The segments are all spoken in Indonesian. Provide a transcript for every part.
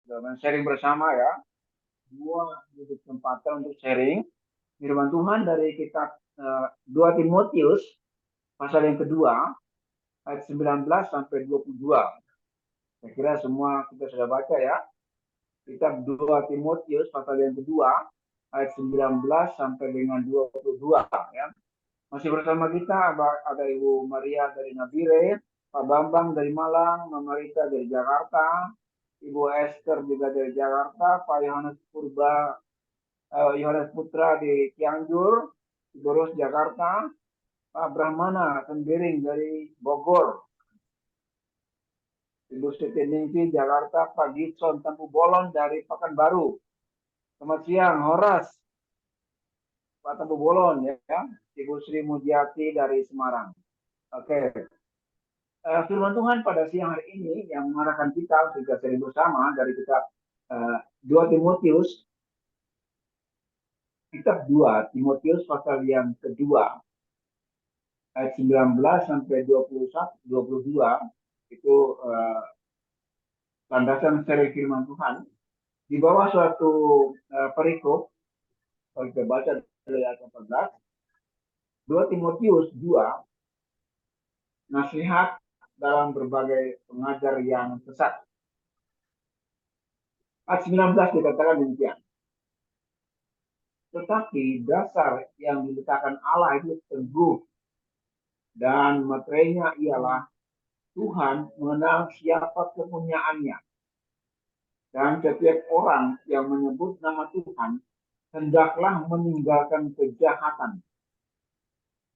dengan sharing bersama ya. Dua kesempatan untuk sharing firman Tuhan dari kitab 2 Timotius pasal yang kedua ayat 19 sampai 22. Saya kira semua kita sudah baca ya. Kitab 2 Timotius pasal yang kedua ayat 19 sampai dengan 22 ya. Masih bersama kita ada Ibu Maria dari Nabire, Pak Bambang dari Malang, Mama Rita dari Jakarta, Ibu Esther juga dari Jakarta, Pak Yohanes Putra di Cianjur, Ibu Ros Jakarta, Pak Brahmana Sembiring dari Bogor, Ibu Siti Ningsi Jakarta, Pak Gibson Tampu Bolon dari Pekanbaru. Selamat siang, Horas, Pak Tampu Bolon ya, Ibu Sri Mujiati dari Semarang. Oke. Firman Tuhan pada siang hari ini yang mengarahkan kita juga sering bersama dari kitab 2 Timotius, kitab 2 Timotius pasal yang kedua ayat 19 sampai 21, 22 itu landasan seri firman Tuhan di bawah suatu perikop. Kalau kita baca dari ayat 14, 2 Timotius 2, nasihat dalam berbagai pengajar yang sesat. Ayat 19 dikatakan demikian. Tetapi dasar yang diletakkan Allah itu teguh, dan materinya ialah Tuhan mengenal siapa kepunyaannya. Dan setiap orang yang menyebut nama Tuhan hendaklah meninggalkan kejahatan.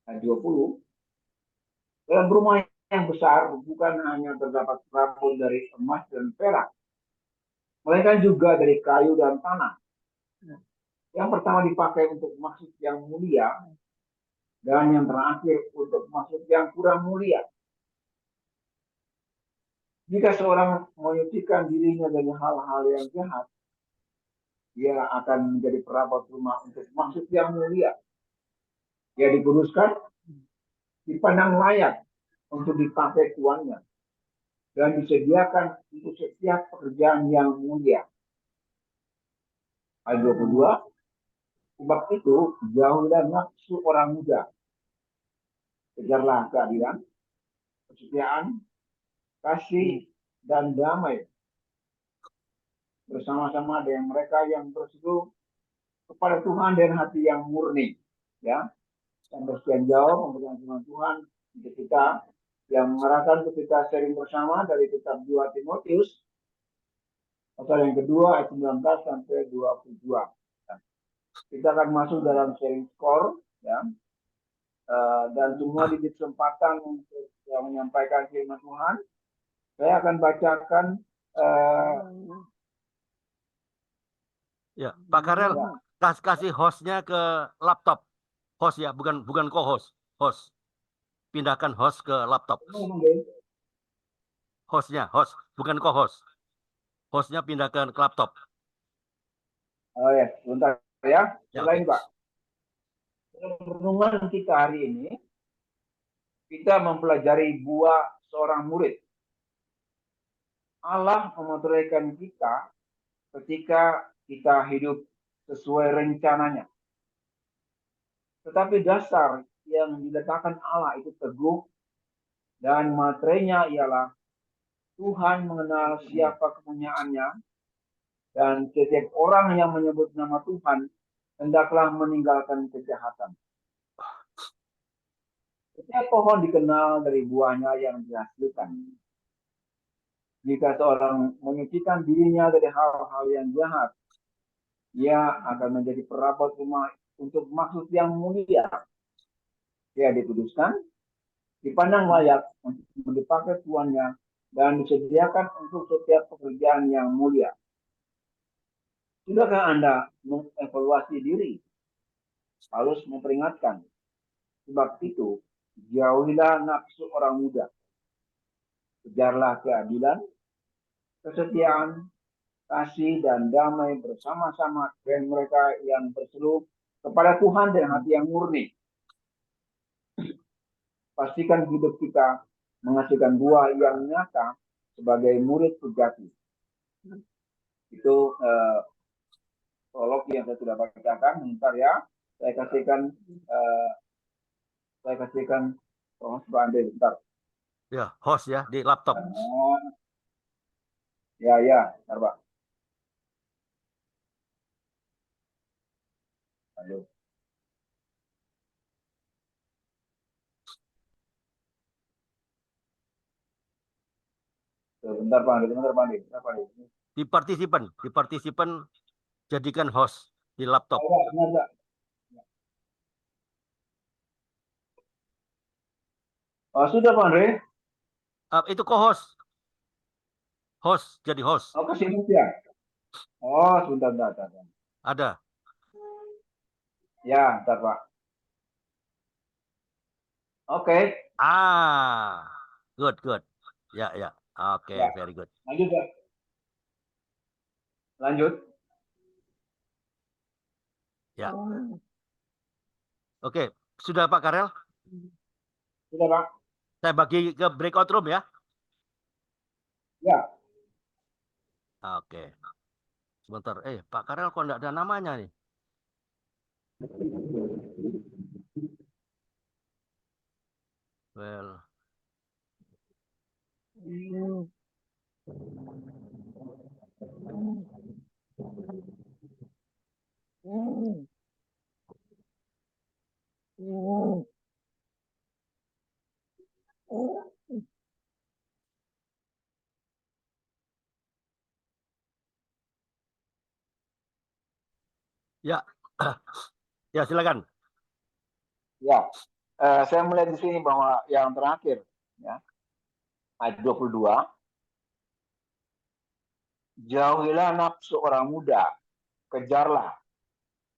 Ayat 20. Dalam rumah yang besar bukan hanya terdapat perabot dari emas dan perak, melainkan juga dari kayu dan tanah. Yang pertama dipakai untuk maksud yang mulia, dan yang terakhir untuk maksud yang kurang mulia. Jika seorang menyucikan dirinya dari hal-hal yang jahat, dia akan menjadi perabot rumah untuk maksud yang mulia. Dia dikuduskan, dipandang layak untuk dipakai tuannya, dan disediakan untuk setiap pekerjaan yang mulia. Ayat 22, sebab itu jauhilah nafsu orang muda, kejarlah keadilan, kesetiaan, kasih, dan damai bersama-sama dengan mereka yang berseru kepada Tuhan dan hati yang murni. Ya, sampai sekian jauh memberikan firman Tuhan untuk kita yang mengarahkan untuk kita sharing bersama dari kitab 2 Timotius pasal yang kedua ayat 19 sampai 22. Kita akan masuk dalam sharing skor ya. Dan semua diberi kesempatan untuk menyampaikan firman Tuhan. Saya akan bacakan ya, Pak Karel, kasih hostnya ke laptop. Host ya, bukan co-host. Host. Pindahkan host ke laptop. Hostnya, host, bukan co-host. Hostnya pindahkan ke laptop. Oh ya, sebentar ya. Selain Okay. Pak. Renungan kita hari ini, kita mempelajari buah seorang murid. Allah memotorkan kita ketika kita hidup sesuai rencananya. Tetapi dasar yang diletakkan Allah itu teguh, dan materinya ialah Tuhan mengenal siapa kepunyaannya, dan setiap orang yang menyebut nama Tuhan hendaklah meninggalkan kejahatan. Setiap pohon dikenal dari buahnya yang dihasilkan. Jika seorang menyucikan dirinya dari hal-hal yang jahat, ia akan menjadi perabot rumah untuk maksud yang mulia. Ia dikuduskan, dipandang layak untuk dipakai tuannya, dan disediakan untuk setiap pekerjaan yang mulia. Sudahkah Anda mengevaluasi diri? Paulus memperingatkan, sebab itu jauhilah nafsu orang muda, kejarlah keadilan, kesetiaan, kasih, dan damai bersama-sama dengan mereka yang berseru kepada Tuhan dengan hati yang murni. Pastikan hidup kita menghasilkan buah yang nyata sebagai murid sejati. Itu prolog yang saya sudah bacakan. Bentar ya, saya kasihkan eh, Mas Bande bentar. Ya, host ya di laptop. Ya, bentar Pak. Aduh. Bentar Pak, bentar Pak. Di partisipan jadikan host di laptop. Bentar. Oh, sudah Pak Andre. Itu co-host. Host, jadi host. Oh, kasih host ya. Oh, bentar. Ada. Ya, bentar Pak. Oke. Good. Ya. Oke, Ya. very good. Lanjut ya. Lanjut. Ya. Oke, sudah Pak Karel? Sudah Pak. Saya bagi ke breakout room ya. Ya. Oke. Sebentar. Pak Karel kok enggak ada namanya nih? Well. Ya. Ya, silakan. Ya. Saya melihat di sini bahwa yang terakhir ya, ayat 22, jauhilah nafsu orang muda, kejarlah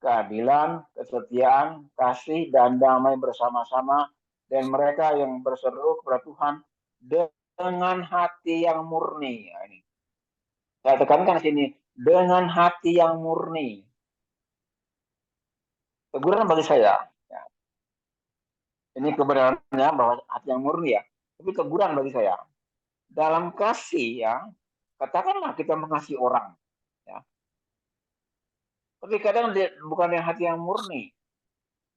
keadilan, kesetiaan, kasih, dan damai bersama-sama, dan mereka yang berseru kepada Tuhan dengan hati yang murni. Ini. Saya tekankan di sini, dengan hati yang murni. Teguran bagi saya. Ya. Ini kebenarannya bahwa hati yang murni ya. Tapi teguran bagi saya. Dalam kasih ya, katakanlah kita mengasihi orang. Ya. Tapi kadang bukan dengan hati yang murni.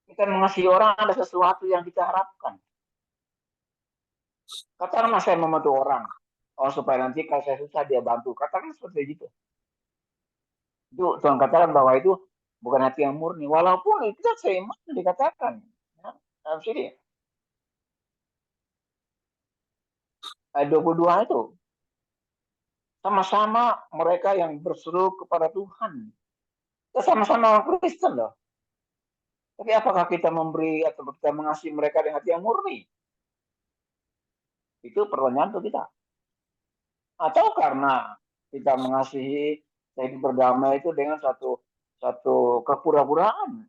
Kita mengasihi orang ada sesuatu yang kita harapkan. Katakanlah saya membantu orang. Oh, supaya nanti kalau saya susah dia bantu. Katakan seperti itu. Itu Tuhan katakan bahwa itu bukan hati yang murni. Walaupun itu seiman dikatakan. Ya, dalam sini. Ayat 22 itu. Sama-sama mereka yang berseru kepada Tuhan. Kita sama-sama orang Kristen loh. Tapi apakah kita memberi atau kita mengasihi mereka dengan hati yang murni? Itu pertanyaan untuk kita. Atau karena kita mengasihi, kita berdamai itu dengan satu kepura-puraan.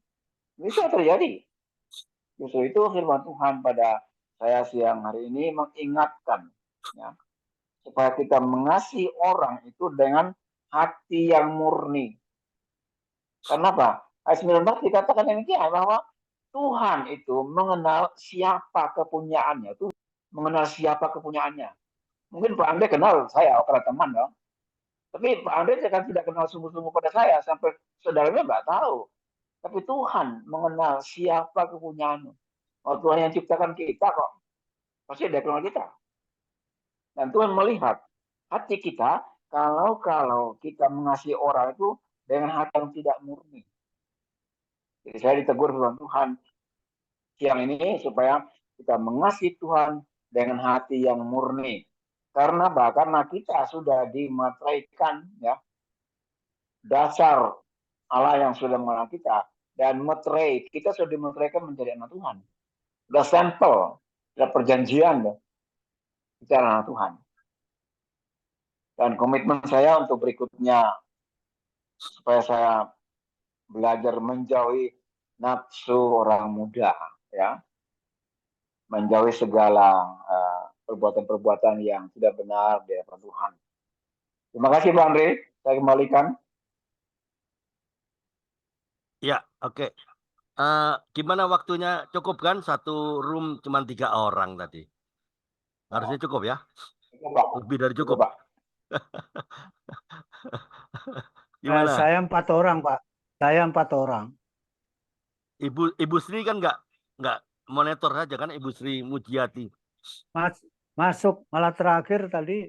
Bisa terjadi. Justru itu firman Tuhan pada saya siang hari ini mengingatkan ya, supaya kita mengasihi orang itu dengan hati yang murni. Kenapa? Ayat 19 dikatakan demikian bahwa Tuhan itu mengenal siapa kepunyaannya. Tuh mengenal siapa kepunyaannya. Mungkin Pak Andre kenal saya karena teman dong. Tapi Pak Andre kan tidak kenal sungguh-sungguh pada saya sampai saudaranya nggak tahu. Tapi Tuhan mengenal siapa kepunyaannya. Oh, Tuhan yang ciptakan kita kok. Pasti dia kenal kita. Dan Tuhan melihat hati kita kalau kita mengasihi orang itu dengan hati yang tidak murni. Jadi saya ditegur firman Tuhan siang ini supaya kita mengasihi Tuhan dengan hati yang murni. Karena kita sudah dimateraikan ya dasar Allah yang sudah mengenal kita dan meterai kita sudah dimeteraikan menjadi anak Tuhan. Sudah sampel, sudah perjanjian ya. Kita anak Tuhan. Dan komitmen saya untuk berikutnya supaya saya belajar menjauhi nafsu orang muda ya, menjauhi segala perbuatan-perbuatan yang tidak benar di hadapan Tuhan. Terima kasih Pak Andre, saya kembalikan. Ya, oke. Gimana waktunya? Cukup kan? Satu room cuma 3 orang tadi. Harusnya cukup ya? Cukup, Pak. Lebih dari Cukup, cukup. Pak. Gimana? Saya 4 orang, Pak. Saya 4 orang. Ibu Sri kan nggak monitor saja kan, Ibu Sri Mujiati. Masuk malah terakhir tadi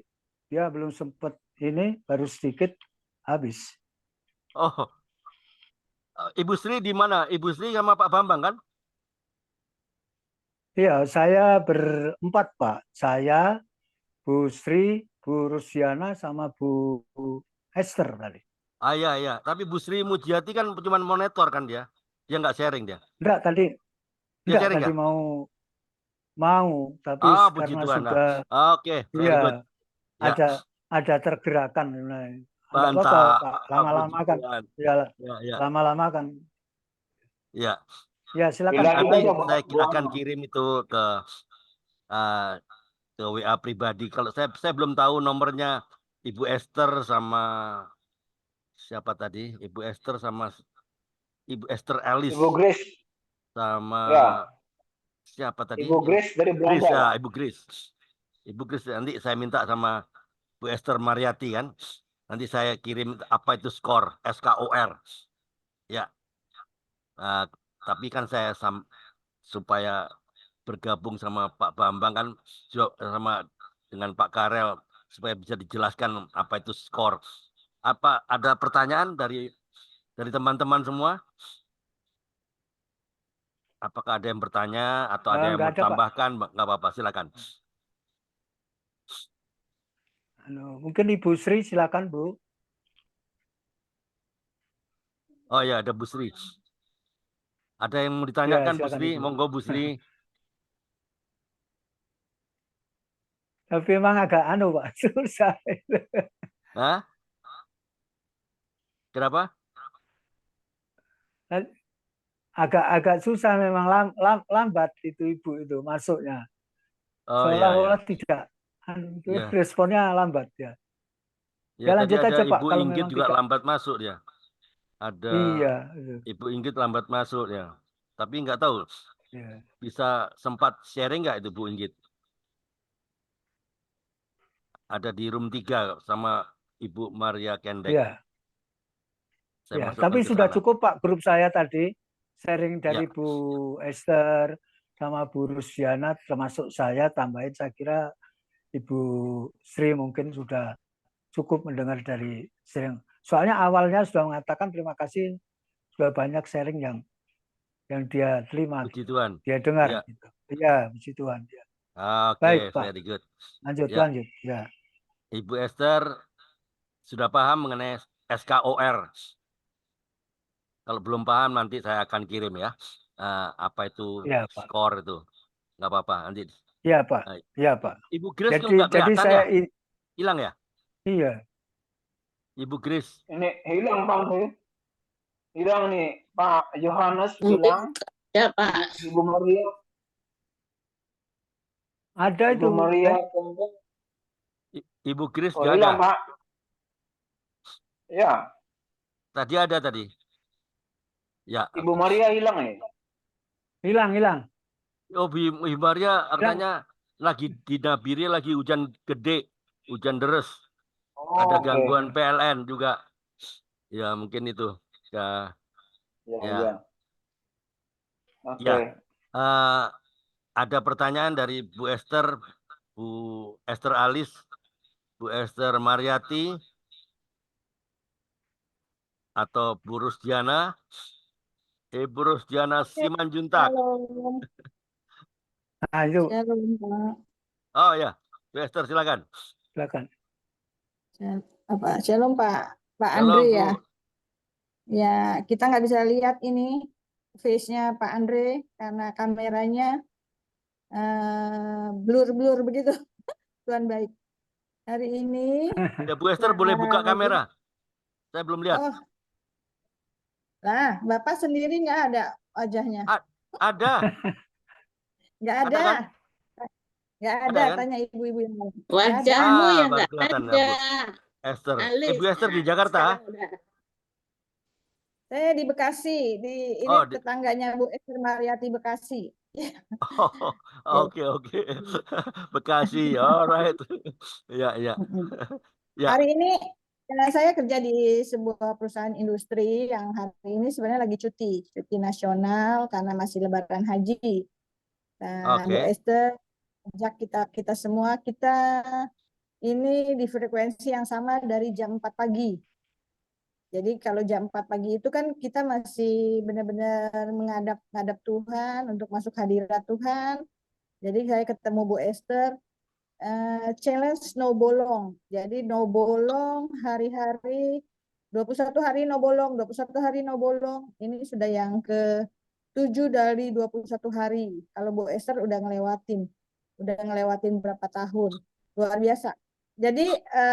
dia belum sempat ini, baru sedikit habis. Oh, Ibu Sri di mana? Ibu Sri sama Pak Bambang kan? Iya, saya berempat, Pak. Saya, Bu Sri, Bu Rusiana, sama Bu Esther tadi. Ah iya iya. Tapi Bu Sri Mujiati kan cuma monitor kan dia. Dia nggak sharing dia. Enggak tadi, Dia sharing tadi ya? mau, tapi Ah puji karena Tuhan. Nah, sudah oke, very iya good. Ya, ada tergerakan. Nah, enggak apa-apa, mantap. Pak. Puji Lama-lama kan, Tuhan. ya Ya ya lama-lama kan. ya. Ya silakan. Dilanjut Nanti aja, saya Bu akan Ana. kirim itu uh, ke WA pribadi. Kalau saya belum tahu nomornya Ibu Esther sama siapa tadi? Ibu Esther sama Ibu Esther Alice Ibu Grace, sama ya. siapa tadi? Ibu Grace dari Grace Belanda, ya, Pak. Ibu Grace. Ibu Grace nanti saya minta sama Bu Esther Mariati kan. Nanti saya kirim apa itu skor, SKOR. Ya, uh, tapi kan saya supaya bergabung sama Pak Bambang kan sama dengan Pak Karel supaya bisa dijelaskan apa itu skor. Apa ada pertanyaan dari teman-teman semua? Apakah ada yang bertanya atau ada yang Enggak mau ada, Pak. tambahkan? Nggak apa-apa, silakan. Mungkin Ibu Sri, silakan, Bu. Oh ya, ada Bu Sri. Ada yang mau Ya, ditanyakan Bu silakan Sri? Ibu. Monggo Bu Sri. Tapi memang agak Pak, susah. Hah? Kenapa? Agak susah memang, lambat itu Ibu itu masuknya. Oh iya Seolah-olah ya. tidak, Ya. responnya lambat ya. Ya Ya tadi lanjut ada aja, Pak, Ibu kalau Inggit memang juga tidak. lambat masuk dia. Ada Iya, itu. Ibu Inggit lambat masuk ya. Tapi nggak tahu Ya. bisa sempat sharing nggak itu Bu Inggit? Ada di room 3 sama Ibu Maria Kendek. Ya. Saya Ya, masukkan tapi ke sudah sana. cukup, Pak, grup saya tadi sharing dari Ya. Bu Esther sama Bu Rusiana, termasuk saya tambahin, saya kira Ibu Sri mungkin sudah cukup mendengar dari sharing. Soalnya awalnya sudah mengatakan terima kasih, sudah banyak sharing yang dia terima, Puji Tuhan. dia dengar Ya. gitu. Iya, puji Tuhan. Ya. Oke, Baik, Pak. very good. Lanjut. Ya. Ya. Ibu Esther sudah paham mengenai SKOR. Kalau belum paham nanti saya akan kirim ya. Apa itu Iya, Pak. skor itu. Nggak apa-apa nanti. Iya, Pak. Iya, Pak. Ibu Grace kok Jadi nggak kelihatan saya ya? Hilang ya? iya. Ibu Grace. Ini hilang, Pak. Hilang nih, Pak Yohanes hilang. Ya, Pak. Ibu Maria, Ada Ibu itu. Maria, Ibu Grace oh nggak ada. hilang, Pak. Ya, Tadi ada tadi. Ya. Ibu Maria hilang ya. Hilang. Oh, Ibu Maria katanya lagi di Nabire lagi hujan gede, hujan deres. Oh, Ada oke. gangguan PLN juga. Ya, mungkin itu. Ya. Ya, Ya. ya. Oke. Ya. Ada pertanyaan dari Bu Esther Alice, Bu Esther Mariati, atau Bu Rusdiana, Ibu Rusdiana Simanjuntak. Shalom. Nah, itu Shalom, Pak. Oh ya, Bu Esther silakan. silakan. Shalom, Pak. Pak Shalom, Andre Bu. ya. Ya, kita nggak bisa lihat ini face-nya Pak Andre karena kameranya blur-blur begitu. Tuhan baik. Hari ini Ya, Bu Esther boleh buka kamera. Saya belum lihat. Oh. Lah, Bapak sendiri nggak ada wajahnya. Ada. Nggak Ada ada. kan? Nggak ada, Ada kan? tanya ibu-ibu yang lain. Wajahmu yang baru nggak kelihatan ada. ya, Bu Esther. Alice. Ibu Esther di Jakarta. Sekarang udah. Saya di Bekasi, ini Oh, tetangganya Bu Esther Mariati Bekasi. Oke. Bekasi, alright. Ya. Ya, Hari ini saya kerja di sebuah perusahaan industri yang hari ini sebenarnya lagi cuti nasional karena masih Lebaran Haji. Nah, Bu oke. Esther, ajak kita semua ini di frekuensi yang sama dari jam 4 pagi. Jadi kalau jam 4 pagi itu kan kita masih benar-benar menghadap Tuhan untuk masuk hadirat Tuhan. Jadi saya ketemu Bu Esther, challenge no bolong. Jadi no bolong hari-hari 21 hari no bolong, 21 hari no bolong. Ini sudah yang ke-7 dari 21 hari. Kalau Bu Esther udah ngelewatin berapa tahun. Luar biasa. Jadi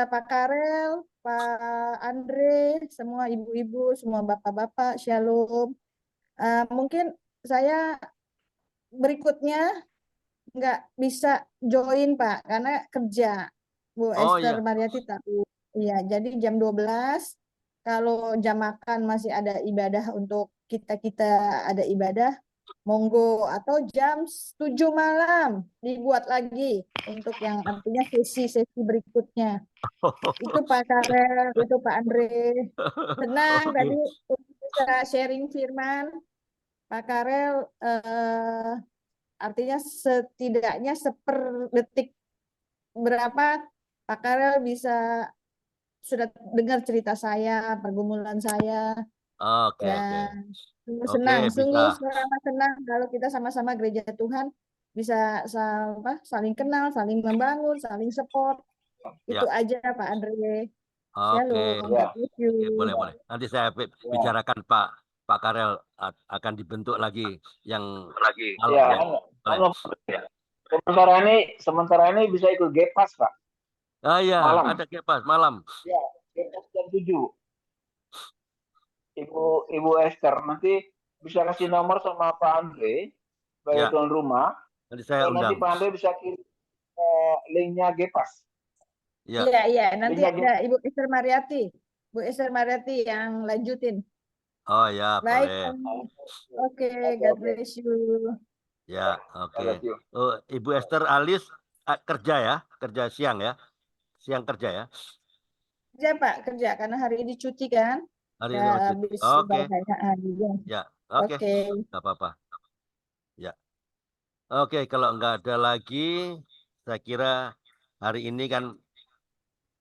Pak Karel, Pak Andre, semua ibu-ibu, semua bapak-bapak, shalom. Mungkin saya berikutnya nggak bisa join Pak karena kerja Bu Oh Esther iya. Mariati tahu. Iya, jadi jam 12 kalau jam makan masih ada ibadah untuk kita ada ibadah monggo atau jam 7 malam dibuat lagi untuk yang artinya sesi-sesi berikutnya. Itu Pak Karel, itu Pak Andre. Senang tadi Oke. bisa sharing firman. Pak Karel artinya setidaknya seperdetik berapa Pak Karel bisa sudah dengar cerita saya, pergumulan saya, Oke, oke. dan Oke, bisa. sungguh sangat senang kalau kita sama-sama gereja Tuhan bisa saling kenal, saling membangun, saling support. Itu Ya, aja Pak Andre. oke. Shalom, God Ya, bless Oke, boleh, you. boleh. Nanti saya ya, bicarakan Pak Karel akan dibentuk lagi yang malam ya. ya. Boleh. Sementara ini bisa ikut Gepas, Pak. Ah ya, Malam. ada kepas malam. Ya, Gepas jam 7. Ibu Esther nanti bisa kasih nomor sama Pak Andre sebagai Ya, tuan rumah. nanti saya Nanti undang. Pak Andre bisa kirim linknya Gepas. Ya, Iya, nanti Linknya ada Gepas. Ibu Esther Mariati. Bu Esther Mariati yang lanjutin. oh ya, Baik, boleh. oke, Oke, God oke. bless you. Ya, oke. Kalau you. Oh, Ibu Esther Alis kerja ya, kerja siang ya, siang kerja ya. Kerja Pak, kerja karena hari ini cuti kan. Hari Ya, ini oh, cuti. habis Oke, lebaran hari. ya, oke, Oke. nggak apa-apa. Ya, oke. Kalau nggak ada lagi, saya kira hari ini kan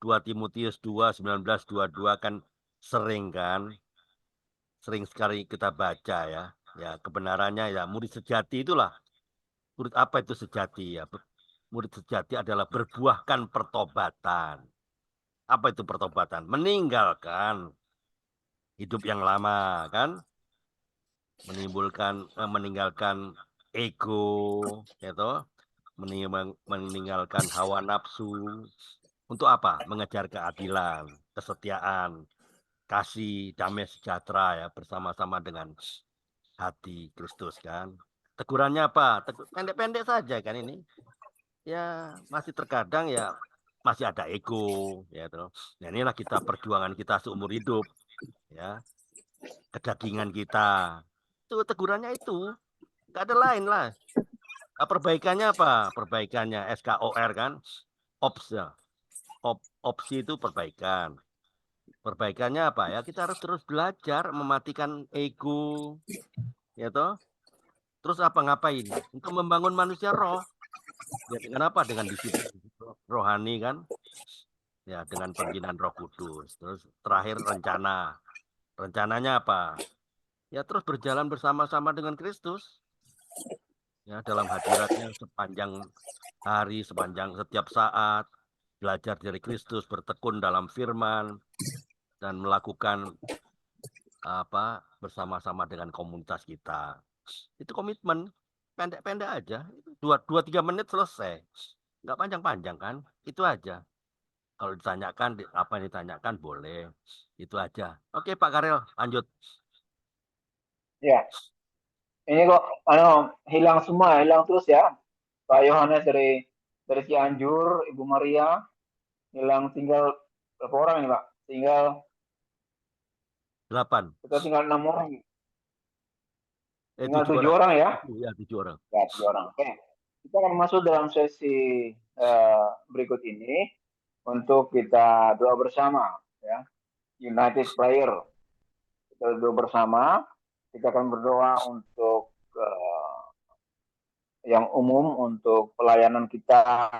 2 Timotius 2:19-22 kan sering kan, sering sekali kita baca ya. Ya, kebenarannya ya murid sejati itulah. Murid apa itu sejati ya? Murid sejati adalah berbuahkan pertobatan. Apa itu pertobatan? Meninggalkan hidup yang lama kan, meninggalkan ego, ya toh, meninggalkan hawa nafsu. Untuk apa? Mengejar keadilan, kesetiaan, kasih, damai sejahtera ya bersama-sama dengan hati Kristus kan. Tegurannya apa? Pendek-pendek saja kan ini. Ya masih terkadang ya masih ada ego ya toh. Nah, inilah kita perjuangan kita seumur hidup ya, kedagingan kita. Itu tegurannya itu, nggak ada lain lah. Nah, perbaikannya apa? Perbaikannya SKOR kan, OPS ya. Opsi itu perbaikan. Perbaikannya apa ya? Kita harus terus belajar mematikan ego, ya toh. Terus apa ngapain? Untuk membangun manusia roh. Ya dengan apa? Dengan disiplin rohani kan? Ya dengan pembinaan Roh Kudus. Terus terakhir rencana. Rencananya apa? Ya terus berjalan bersama-sama dengan Kristus. Ya dalam hadiratnya sepanjang hari, sepanjang setiap saat. Belajar dari Kristus, bertekun dalam firman, dan melakukan apa bersama-sama dengan komunitas kita. Itu komitmen pendek-pendek aja, 2-3 menit selesai, nggak panjang-panjang kan, itu aja. Kalau ditanyakan apa yang ditanyakan boleh, itu aja. Oke Pak Karel, lanjut. Ya, ini kok hilang semua, hilang terus ya. Pak Yohanes dari Cianjur, Ibu Maria hilang, tinggal berapa orang nih Pak? Delapan. Kita tinggal 6 orang, tinggal Tujuh 7 orang. orang ya. Ya 7 orang. Ya, 7 orang. Oke. Kita akan masuk dalam sesi berikut ini. untuk kita doa bersama, ya, United Prayer. Kita doa bersama. Kita akan berdoa untuk yang umum, untuk pelayanan kita,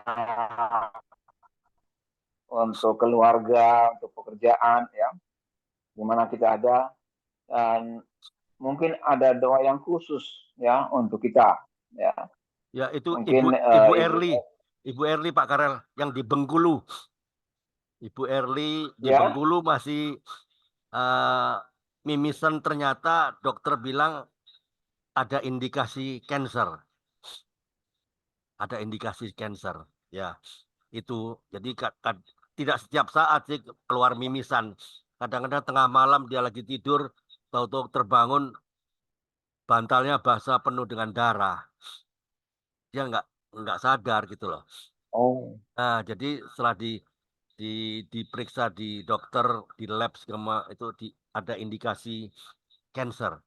untuk keluarga, untuk pekerjaan, ya, di mana kita ada, dan mungkin ada doa yang khusus, ya, untuk kita, ya. Ya, itu Mungkin Ibu Erli Pak Karel yang di Bengkulu. Ibu Erli di ya, Bengkulu masih mimisan, ternyata dokter bilang ada indikasi cancer. Ada indikasi cancer. Ya, itu. Jadi tidak setiap saat sih keluar mimisan. Kadang-kadang tengah malam dia lagi tidur, tahu-tahu terbangun bantalnya basah penuh dengan darah. Dia nggak sadar gitu loh. oh, Nah, jadi setelah diperiksa di dokter, di lab segala itu ada indikasi cancer.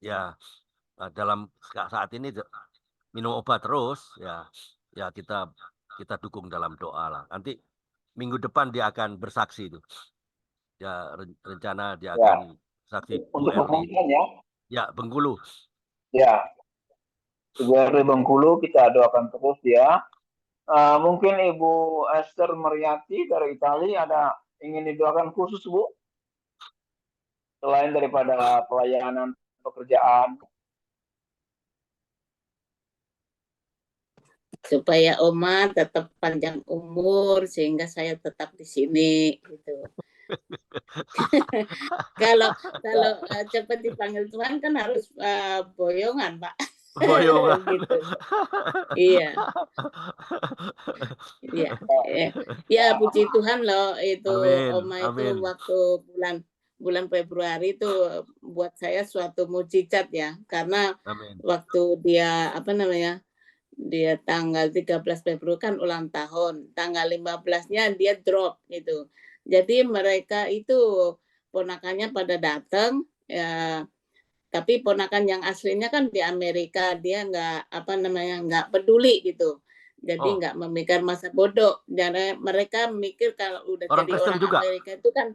Ya, dalam saat ini minum obat terus, ya kita dukung dalam doa lah. Nanti minggu depan dia akan bersaksi itu. Ya, rencana dia ya. akan saksi Bu Untuk Erli. pemulihan, ya. Ya, Bengkulu. Ya, Ibu Erli Bengkulu, kita doakan terus, ya. Mungkin Ibu Esther Mariati dari Italia ada ingin didoakan khusus, Bu, selain daripada pelayanan pekerjaan. Supaya Oma tetap panjang umur sehingga saya tetap di sini gitu. Kalau cepat dipanggil Tuhan kan harus boyongan, Pak. Boyongan. Gitu. Iya. Iya. Ya, puji Tuhan loh itu. Amin, Oma itu amin. waktu bulan Februari itu buat saya suatu mukjizat ya, karena Amin. waktu dia dia tanggal 13 Februari kan ulang tahun, tanggal 15-nya dia drop gitu. Jadi mereka itu ponakannya pada datang, ya, tapi ponakan yang aslinya kan di Amerika, dia nggak peduli gitu. Jadi nggak memikir masa bodoh. Jadi mereka mikir kalau udah Orang jadi Kristen orang juga? Amerika itu kan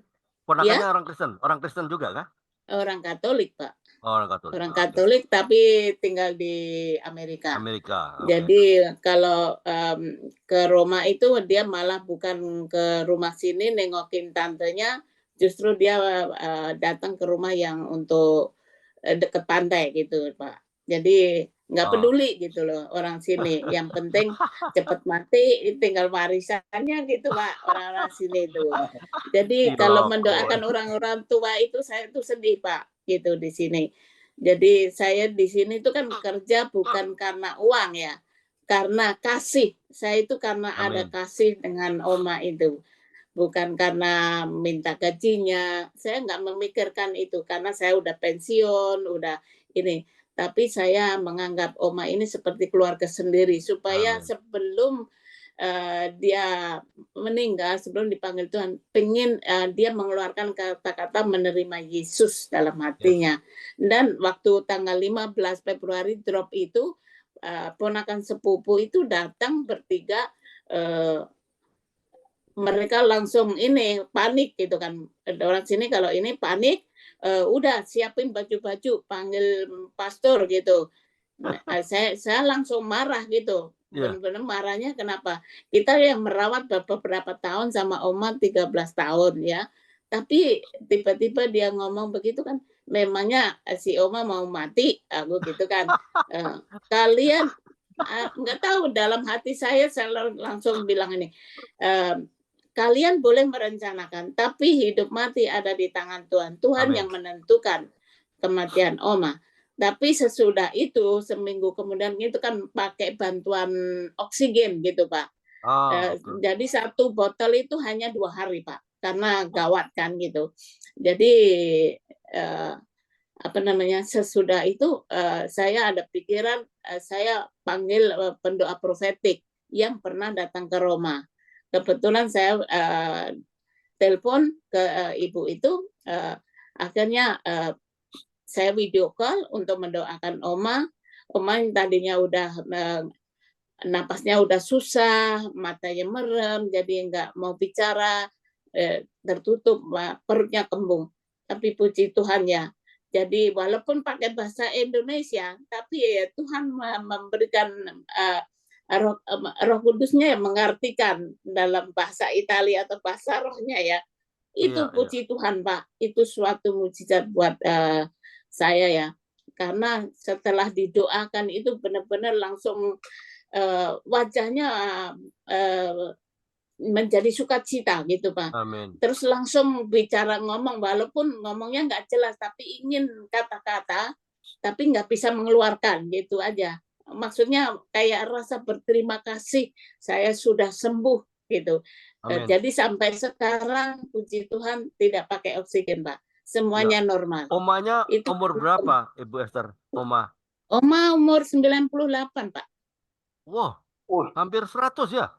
Ponakannya ya orang Kristen juga kah? orang Katolik, Pak. Orang Katolik. Orang Katolik tapi tinggal di Amerika. Amerika. Okay. Jadi kalau ke Roma itu dia malah bukan ke rumah sini nengokin tantenya, justru dia datang ke rumah yang untuk deket pantai gitu, Pak. Jadi nggak peduli gitu loh orang sini. Yang penting cepet mati, tinggal warisannya gitu, Pak, orang-orang sini itu. Jadi kalau mendoakan orang-orang tua itu saya tuh sedih, Pak, gitu di sini. Jadi saya di sini itu kan kerja bukan karena uang ya, karena kasih. Saya itu karena ada kasih dengan Oma itu, bukan karena minta gajinya. Saya nggak memikirkan itu karena saya udah pensiun, udah ini. Tapi saya menganggap Oma ini seperti keluarga sendiri supaya sebelum dia meninggal, sebelum dipanggil Tuhan, pengen dia mengeluarkan kata-kata menerima Yesus dalam hatinya. Dan waktu tanggal 15 Februari drop itu, ponakan sepupu itu datang bertiga, mereka langsung ini panik gitu kan. Orang sini kalau ini panik, udah siapin baju-baju, panggil pastor gitu. Saya langsung marah gitu. Benar-benar marahnya kenapa? Kita yang merawat beberapa tahun sama Oma 13 tahun ya. Tapi tiba-tiba dia ngomong begitu kan, memangnya si Oma mau mati, aku gitu kan. Kalian nggak tahu, dalam hati saya langsung bilang ini, kalian boleh merencanakan, tapi hidup mati ada di tangan Tuhan. Tuhan yang menentukan kematian Oma. Tapi sesudah itu, seminggu kemudian itu kan pakai bantuan oksigen gitu, Pak. Jadi 1 botol itu hanya 2 hari, Pak, karena gawat kan gitu. Jadi sesudah itu saya ada pikiran, saya panggil pendoa profetik yang pernah datang ke Roma. Kebetulan saya telepon ke ibu itu, akhirnya saya video call untuk mendoakan Oma. Oma yang tadinya udah napasnya udah susah, matanya merem, jadi nggak mau bicara, tertutup, perutnya kembung. Tapi puji Tuhan ya. Jadi walaupun pakai bahasa Indonesia, tapi ya Tuhan memberikan Roh Kudusnya yang mengartikan dalam bahasa Italia atau bahasa rohnya ya. Itu Iya, puji Tuhan Pak. Itu suatu mujizat buat saya ya. Karena setelah didoakan itu benar-benar langsung wajahnya menjadi sukacita gitu Pak. amin. Terus langsung bicara ngomong, walaupun ngomongnya nggak jelas, tapi ingin kata-kata, tapi nggak bisa mengeluarkan gitu aja. Maksudnya kayak rasa berterima kasih, saya sudah sembuh gitu. Amin. Jadi sampai sekarang puji Tuhan tidak pakai oksigen Pak, semuanya normal. Omanya Itu umur berapa, Ibu Esther? Oma. Oma umur 98 Pak. Wah, Uh, hampir 100 ya?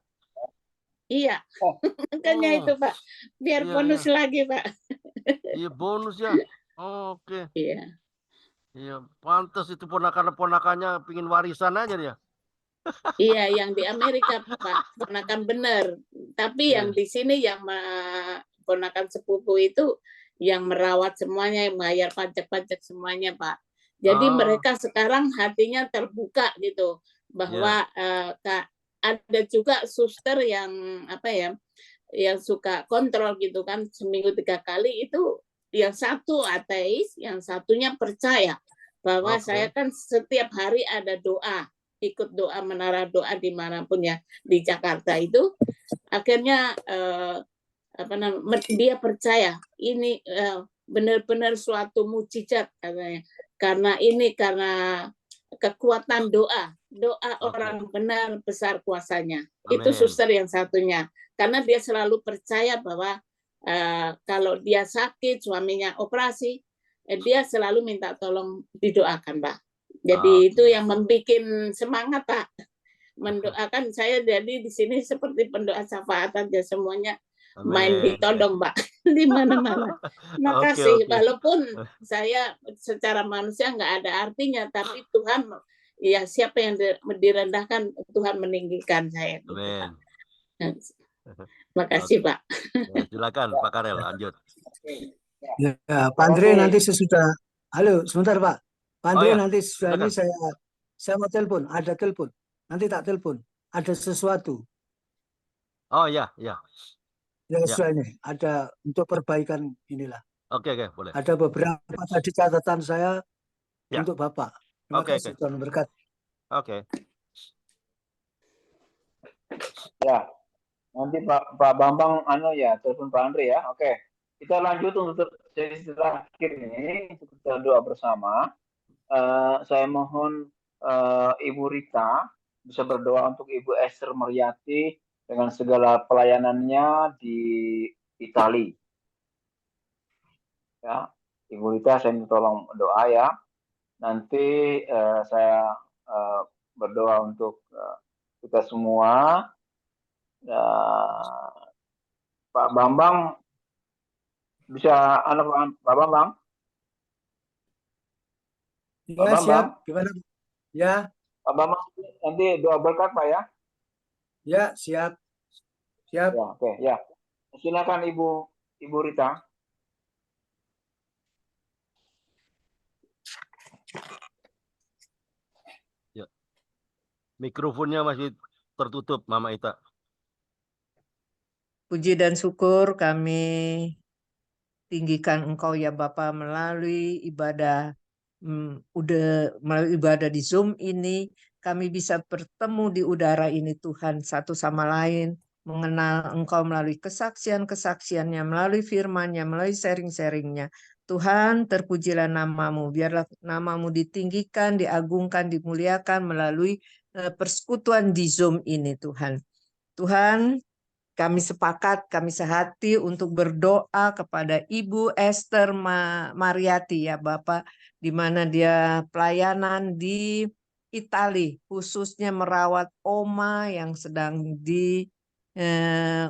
Iya, oh, makanya itu Oh, Pak, biar iya, bonus iya. lagi Pak. Iya, bonus ya. Oke. Iya. Iya, pantas itu ponakan-ponakannya pingin warisan aja dia. Iya, yang di Amerika, Pak, ponakan benar. Tapi yang Iya. di sini yang ponakan sepupu itu yang merawat semuanya, yang bayar pajak-pajak semuanya, Pak. Jadi Oh, mereka sekarang hatinya terbuka gitu iya. bahwa ada juga suster yang apa ya, yang suka kontrol gitu kan seminggu 3 kali itu yang satu ateis, yang satunya percaya bahwa Oke. saya kan setiap hari ada doa, ikut doa menara doa dimanapun ya di Jakarta itu akhirnya dia percaya ini benar-benar suatu mujizat katanya karena kekuatan doa orang benar besar kuasanya. Itu Amin. suster yang satunya karena dia selalu percaya bahwa kalau dia sakit suaminya operasi dia selalu minta tolong didoakan Pak. Jadi itu yang membuat semangat Pak mendoakan saya. Jadi di sini seperti pendoa syafaat aja semuanya main Amin. ditodong Pak di mana-mana. Oke, Makasih oke. walaupun saya secara manusia nggak ada artinya, tapi Tuhan ya siapa yang direndahkan Tuhan meninggikan saya. Gitu, Pak. Amin. Makasih Pak. Ya, silakan Pak Karel lanjut. Ya, Pak Andre nanti sesudah, halo sebentar Pak. Pak Oh Andre ya, nanti sesudah ini silakan. saya mau telepon, ada telepon. Nanti tak telepon, ada sesuatu. Oh ya, ya. Ya, Ya. sesudah ini ada untuk perbaikan inilah. Oke, boleh. Ada beberapa tadi catatan saya Ya. untuk Bapak. Terima Oke, kasih Tuhan berkat. Oke. ya. Nanti Pak Bambang ya telepon Pak Andre ya. Oke. Kita lanjut untuk sesi terakhir ini untuk kita doa bersama. Saya mohon Ibu Rita bisa berdoa untuk Ibu Esther Mariati dengan segala pelayanannya di Italia. Ya, Ibu Rita saya minta tolong doa ya. Nanti saya berdoa untuk kita semua. Pak Bambang bisa Pak Bambang? Ya, Pak Bambang? siap. Gimana? Ya, Pak Bambang nanti doa berkat Pak ya? ya, siap. Siap. Ya, oke, ya. Silakan Ibu Rita. Ya. Mikrofonnya masih tertutup, Mama Ita. Puji dan syukur kami tinggikan Engkau ya Bapa melalui ibadah melalui ibadah di Zoom ini kami bisa bertemu di udara ini Tuhan satu sama lain, mengenal Engkau melalui kesaksian-kesaksiannya, melalui firman-Nya, melalui sharing-sharing-Nya. Tuhan, terpujilah namamu, biarlah namamu ditinggikan, diagungkan, dimuliakan melalui persekutuan di Zoom ini Tuhan. Tuhan, kami sepakat, kami sehati untuk berdoa kepada Ibu Esther Mariati ya Bapak, di mana dia pelayanan di Italia, khususnya merawat Oma yang sedang di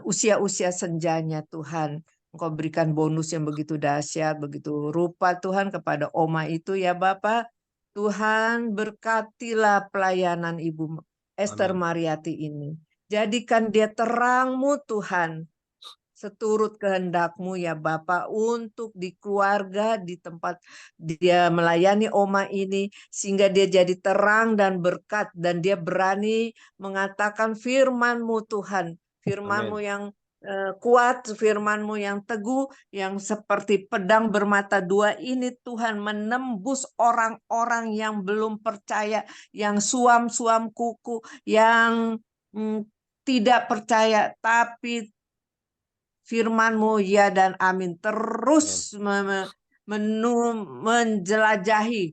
usia-usia senjanya Tuhan. Engkau berikan bonus yang begitu dahsyat, begitu rupa Tuhan kepada Oma itu ya Bapak. Tuhan berkatilah pelayanan Ibu Esther Amin. Mariati ini. Jadikan dia terang-Mu Tuhan, seturut kehendak-Mu ya Bapa, untuk di keluarga, di tempat dia melayani Oma ini, sehingga dia jadi terang dan berkat, dan dia berani mengatakan firman-Mu Tuhan, firman-Mu Amin. yang kuat, firman-Mu yang teguh, yang seperti pedang bermata dua ini Tuhan, menembus orang-orang yang belum percaya, yang suam-suam kuku, yang tidak percaya, tapi firman-Mu ya dan amin terus menjelajahi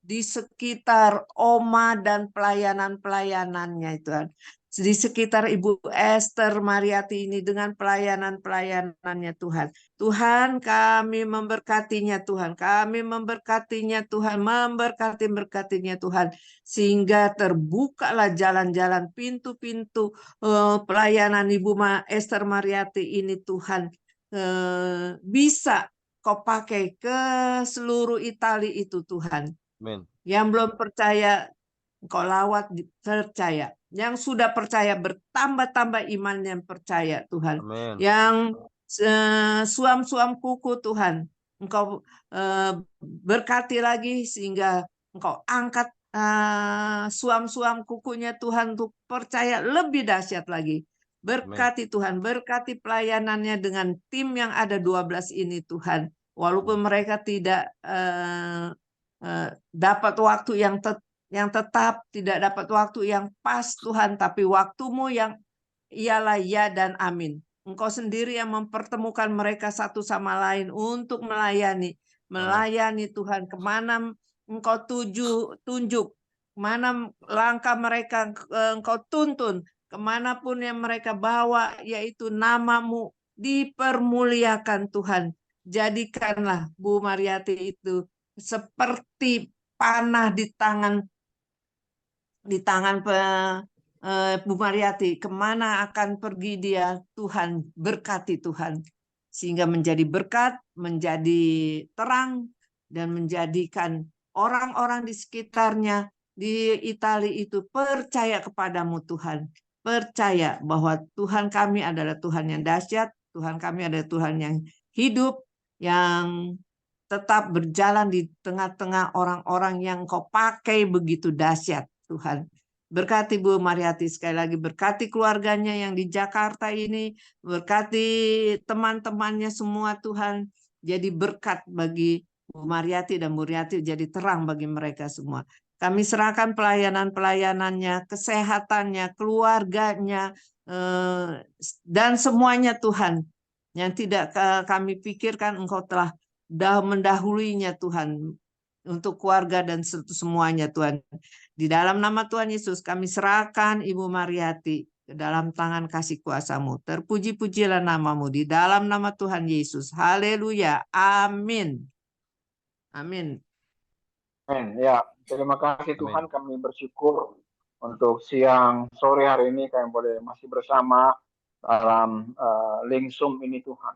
di sekitar Oma dan pelayanan-pelayanannya Tuhan. Di sekitar Ibu Esther Mariati ini dengan pelayanan-pelayanannya Tuhan. Tuhan, kami memberkatinya Tuhan. Kami memberkatinya Tuhan. Memberkatinya Tuhan. Sehingga terbukalah jalan-jalan, pintu-pintu pelayanan Ibu Esther Mariati ini Tuhan, bisa Kau pakai ke seluruh Italia itu Tuhan. Amin. Yang belum percaya Engkau lawat, percaya. Yang sudah percaya bertambah-tambah iman yang percaya Tuhan. Amin. Yang suam-suam kuku Tuhan, Engkau berkati lagi sehingga Engkau angkat suam-suam kukunya Tuhan untuk percaya lebih dahsyat lagi. Berkati Tuhan, berkati pelayanannya dengan tim yang ada 12 ini Tuhan. Walaupun mereka tidak dapat waktu yang tetap, tidak dapat waktu yang pas Tuhan, tapi waktu-Mu yang ialah ya dan amin. Engkau sendiri yang mempertemukan mereka satu sama lain untuk melayani Tuhan, kemana Engkau tunjuk, kemana langkah mereka Engkau tuntun, kemanapun yang mereka bawa, yaitu nama-Mu dipermuliakan Tuhan. Jadikanlah Bu Mariati itu seperti panah di tangan Bu Mariati, kemana akan pergi dia, Tuhan berkati Tuhan, sehingga menjadi berkat, menjadi terang, dan menjadikan orang-orang di sekitarnya di Italia itu percaya kepadamu Tuhan, percaya bahwa Tuhan kami adalah Tuhan yang dahsyat, Tuhan kami adalah Tuhan yang hidup, yang tetap berjalan di tengah-tengah orang-orang yang Kau pakai begitu dahsyat Tuhan. Berkati Bu Mariati sekali lagi, berkati keluarganya yang di Jakarta ini, berkati teman-temannya semua Tuhan, jadi berkat bagi Bu Mariati dan Bu Mariati jadi terang bagi mereka semua. Kami serahkan pelayanan-pelayanannya, kesehatannya, keluarganya, dan semuanya Tuhan, yang tidak kami pikirkan Engkau telah mendahuluinya Tuhan, untuk keluarga dan semuanya Tuhan. Di dalam nama Tuhan Yesus kami serahkan Ibu Mariati ke dalam tangan kasih kuasa-Mu. Terpuji-pujilah nama-Mu di dalam nama Tuhan Yesus. Haleluya. Amin. Amin. Amin. Ya, terima kasih Amin. Tuhan, kami bersyukur untuk siang sore hari ini kami boleh masih bersama dalam link Zoom ini Tuhan.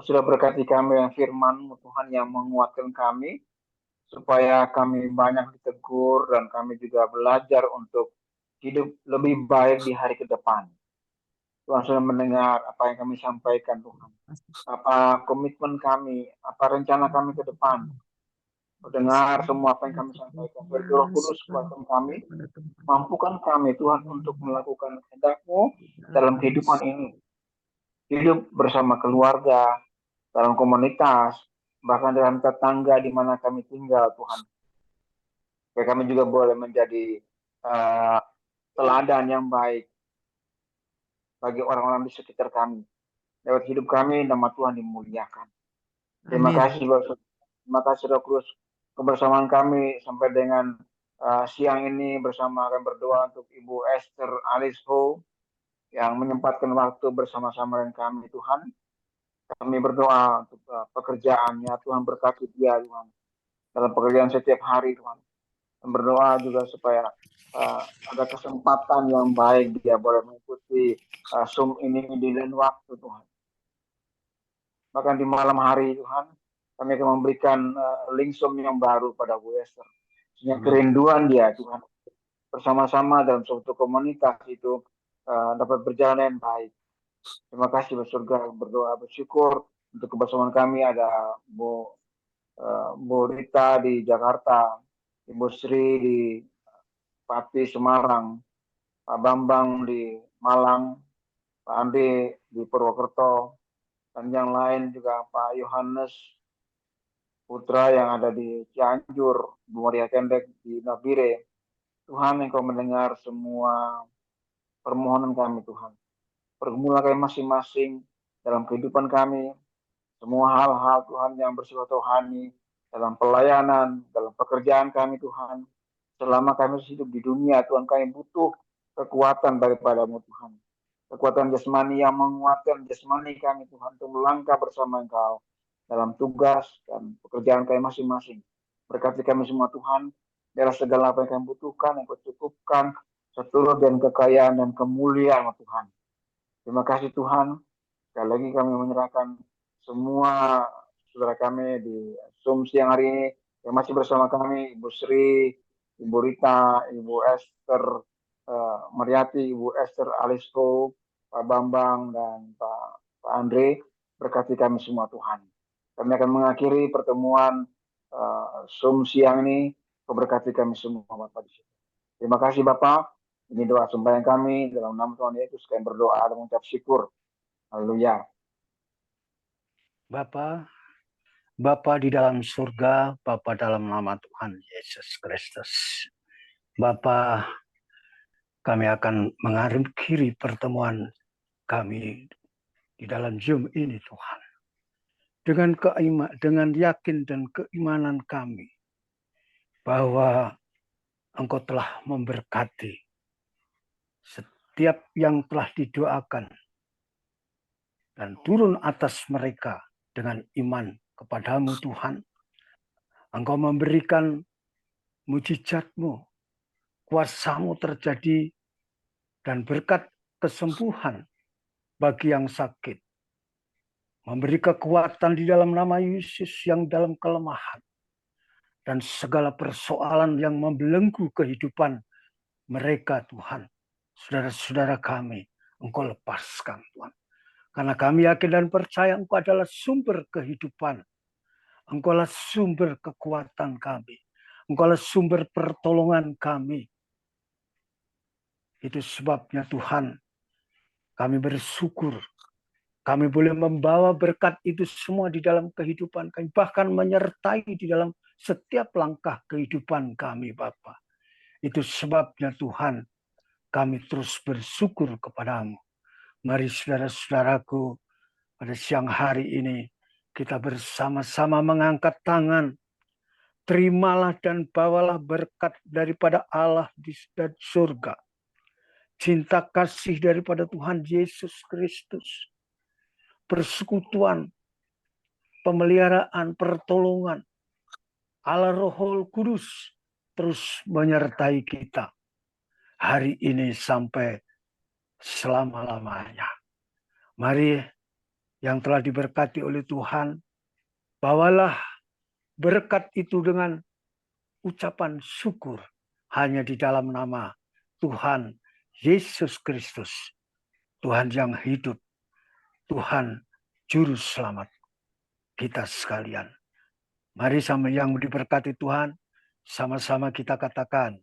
Sudah berkati kami yang firman-Mu Tuhan yang menguatkan kami, supaya kami banyak ditegur dan kami juga belajar untuk hidup lebih baik di hari ke depan. Tuhan sudah mendengar apa yang kami sampaikan Tuhan. Apa komitmen kami, apa rencana kami ke depan. Mendengar semua apa yang kami sampaikan. Berdoa kudus kuatkan kami, mampukan kami Tuhan untuk melakukan kehendak-Mu dalam kehidupan ini. Hidup bersama keluarga, dalam komunitas, bahkan dalam tetangga di mana kami tinggal Tuhan. Supaya kami juga boleh menjadi teladan yang baik bagi orang-orang di sekitar kami. Lewat hidup kami, nama Tuhan dimuliakan. Terima kasih Roh Kudus, kebersamaan kami sampai dengan siang ini bersama kami berdoa untuk Ibu Esther Alisho yang menyempatkan waktu bersama-sama dengan kami Tuhan. Kami berdoa untuk pekerjaannya, Tuhan berkati dia Tuhan dalam pekerjaan setiap hari Tuhan. Dan berdoa juga supaya ada kesempatan yang baik dia boleh mengikuti Zoom ini di lain waktu Tuhan. Bahkan di malam hari Tuhan, kami akan memberikan link Zoom yang baru pada Bu Esther. Sehingga kerinduan dia Tuhan bersama-sama dalam suatu komunitas itu dapat berjalan dengan baik. Terima kasih Bapak Surga, berdoa bersyukur untuk kebersamaan kami ada Bu Rita di Jakarta, Ibu Sri di Pati Semarang, Pak Bambang di Malang, Pak Andi di Purwokerto, dan yang lain juga Pak Yohanes Putra yang ada di Cianjur, Bu Maria Kendek di Nabire. Tuhan, Engkau mendengar semua permohonan kami, Tuhan. Pergumulan kami masing-masing dalam kehidupan kami, semua hal-hal Tuhan yang bersifat rohani, dalam pelayanan, dalam pekerjaan kami, Tuhan. Selama kami hidup di dunia, Tuhan, kami butuh kekuatan daripadamu, Tuhan. Kekuatan jasmani yang menguatkan jasmani kami, Tuhan, untuk melangkah bersama Engkau dalam tugas dan pekerjaan kami masing-masing. Berkati kami semua, Tuhan, biarlah segala apa yang kami butuhkan, yang Kau cukupkan, seturut dan kekayaan dan kemuliaan, Tuhan. Terima kasih, Tuhan. Sekali lagi kami menyerahkan semua saudara kami di Zoom siang hari ini yang masih bersama kami, Ibu Sri, Ibu Rita, Ibu Esther Mariati, Ibu Esther Alisko, Pak Bambang, dan Pak Andre. Berkati kami semua, Tuhan. Kami akan mengakhiri pertemuan Zoom siang ini. Berkati kami semua, Bapak di sini. Terima kasih, Bapak. Ini doa sembahyang kami dalam nama Tuhan Yesus. Kami berdoa dan mengucap syukur. Haleluya. Bapa di dalam surga, Bapa dalam nama Tuhan Yesus Kristus. Bapa, kami akan mengakhiri pertemuan kami di dalam Zoom ini, Tuhan. Dengan yakin dan keimanan kami bahwa Engkau telah memberkati setiap yang telah didoakan dan turun atas mereka dengan iman kepadamu, Tuhan. Engkau memberikan mujizat-Mu, kuasa-Mu terjadi, dan berkat kesembuhan bagi yang sakit. Memberi kekuatan di dalam nama Yesus yang dalam kelemahan. Dan segala persoalan yang membelenggu kehidupan mereka, Tuhan. Saudara-saudara kami, Engkau lepaskan, Tuhan. Karena kami yakin dan percaya Engkau adalah sumber kehidupan. Engkau adalah sumber kekuatan kami. Engkau adalah sumber pertolongan kami. Itu sebabnya Tuhan, kami bersyukur. Kami boleh membawa berkat itu semua di dalam kehidupan kami. Bahkan menyertai di dalam setiap langkah kehidupan kami, Bapa. Itu sebabnya Tuhan, kami terus bersyukur kepadamu. Mari saudara-saudaraku, pada siang hari ini, kita bersama-sama mengangkat tangan. Terimalah dan bawalah berkat daripada Allah di surga. Cinta kasih daripada Tuhan Yesus Kristus. Persekutuan, pemeliharaan, pertolongan Allah Roh Kudus terus menyertai kita hari ini sampai selama-lamanya. Mari yang telah diberkati oleh Tuhan, bawalah berkat itu dengan ucapan syukur hanya di dalam nama Tuhan Yesus Kristus, Tuhan yang hidup, Tuhan Juru Selamat kita sekalian. Mari sama yang diberkati Tuhan, sama-sama kita katakan.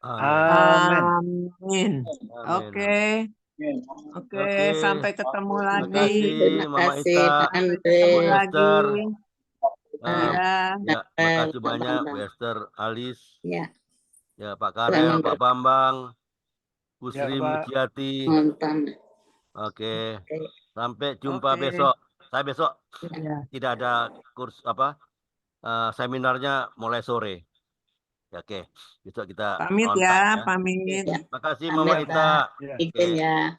Amin. Amin. Oke. Oke, sampai ketemu lagi. Terima kasih, Pak Andre. Ketemu lagi. Ya. Makasih banyak, Bu Esther, Alis, Ya. ya Pak Karel, Pak Bambang, Bu Sri Pak. Mujiati. Oke. Sampai jumpa besok. Saya besok tidak ada kurs seminarnya mulai sore. Ya, oke. Besok kita pamit kontak ya, pamit. Makasih Mama Ita. Izin ya.